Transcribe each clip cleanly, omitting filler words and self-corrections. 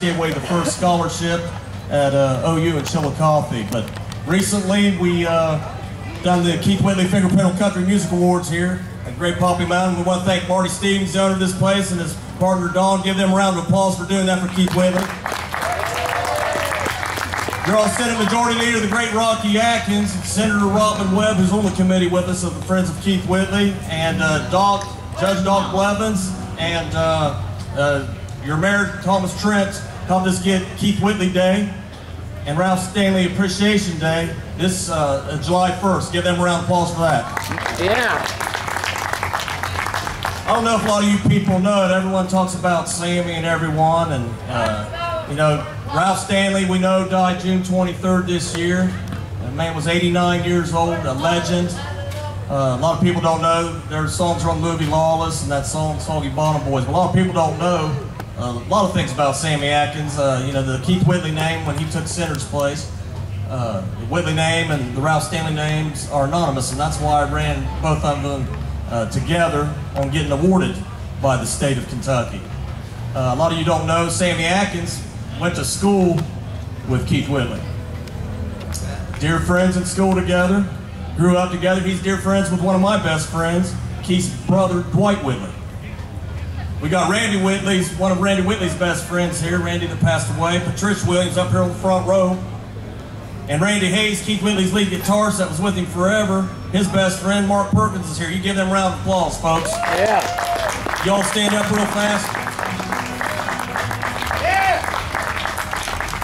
gave away the first scholarship at OU and Chillicothe. But recently we done the Keith Whitley Fingerprint Country Music Awards here at Great Poppy Mountain. We want to thank Marty Stevens, the owner of this place, and his partner Don. Give them a round of applause for doing that for Keith Whitley. Your all Senate Majority Leader, the great Rocky Adkins, Senator Robin Webb, who's on the committee with us of the Friends of Keith Whitley, and Judge Doc Blevins, and your Mayor Thomas Trent helped us get Keith Whitley Day and Ralph Stanley Appreciation Day this July 1st. Give them a round of applause for that. Yeah. I don't know if a lot of you people know it. Everyone talks about Sammy and everyone, and you know, Ralph Stanley, we know, died June 23rd this year. The man was 89 years old, a legend. A lot of people don't know. There's songs from the movie Lawless and that song Soggy Bottom Boys. But a lot of people don't know a lot of things about Sammy Adkins. You know, the Keith Whitley name when he took Senator's place. The Whitley name and the Ralph Stanley names are anonymous, and that's why I ran both of them together on getting awarded by the state of Kentucky. A lot of you don't know Sammy Adkins went to school with Keith Whitley. Dear friends in school together, grew up together. He's dear friends with one of my best friends, Keith's brother, Dwight Whitley. We got Randy Whitley, one of Randy Whitley's best friends here, Randy that passed away. Patricia Williams up here on the front row. And Randy Hayes, Keith Whitley's lead guitarist that was with him forever. His best friend, Mark Perkins, is here. You give them a round of applause, folks. Yeah. Y'all stand up real fast.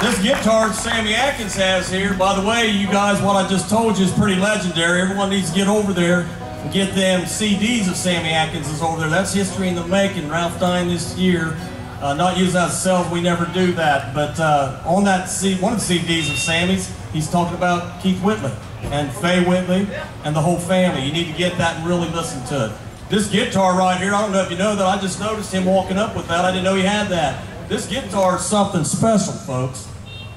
This guitar Sammy Adkins has here, by the way, you guys, what I just told you is pretty legendary. Everyone needs to get over there and get them CDs of Sammy Adkins is over there. That's history in the making. Ralph dying this year. Not using that ourselves, we never do that. But on that one of the CDs of Sammy's, he's talking about Keith Whitley and Faye Whitley and the whole family. You need to get that and really listen to it. This guitar right here, I don't know if you know that, I just noticed him walking up with that. I didn't know he had that. This guitar is something special, folks.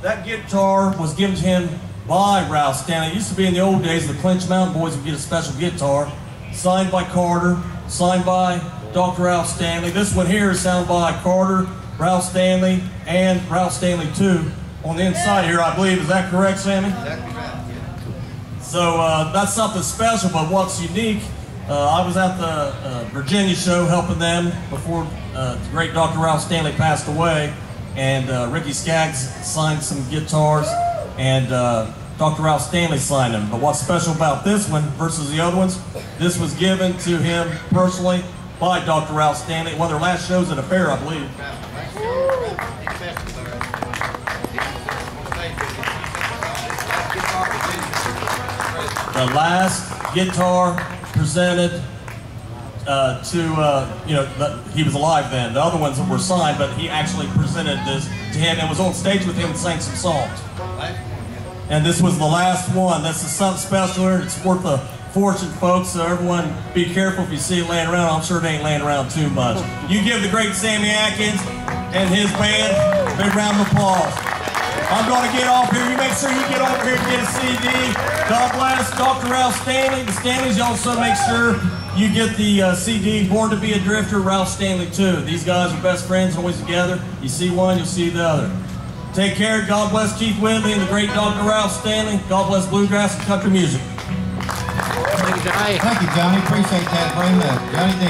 That guitar was given to him by Ralph Stanley. It used to be in the old days, the Clinch Mountain Boys would get a special guitar, signed by Carter, signed by Dr. Ralph Stanley. This one here is signed by Carter, Ralph Stanley, and Ralph Stanley too. On the inside here, I believe. Is that correct, Sammy? Exactly right, yeah. So that's something special, but what's unique, I was at the Virginia show helping them before the great Dr. Ralph Stanley passed away. And Ricky Skaggs signed some guitars, and Dr. Ralph Stanley signed them. But what's special about this one versus the other ones, this was given to him personally by Dr. Ralph Stanley. One of their last shows at a fair, I believe. The last guitar presented you know, he was alive then. The other ones were signed, but he actually presented this to him and was on stage with him and sang some songs. And this was the last one. This is something special. It's worth a fortune, folks, so everyone be careful if you see it laying around. I'm sure it ain't laying around too much. You give the great Sammy Adkins and his band a big round of applause. I'm going to get off here. You make sure you get over here and get a CD. God bless Dr. Ralph Stanley. The Stanleys, you also make sure you get the CD, Born to be a Drifter, Ralph Stanley too. These guys are best friends, always together. You see one, you'll see the other. Take care. God bless Keith Whitley and the great Dr. Ralph Stanley. God bless bluegrass and country music. Thank you, Johnny. Thank you, Johnny. Appreciate that very much. Johnny D.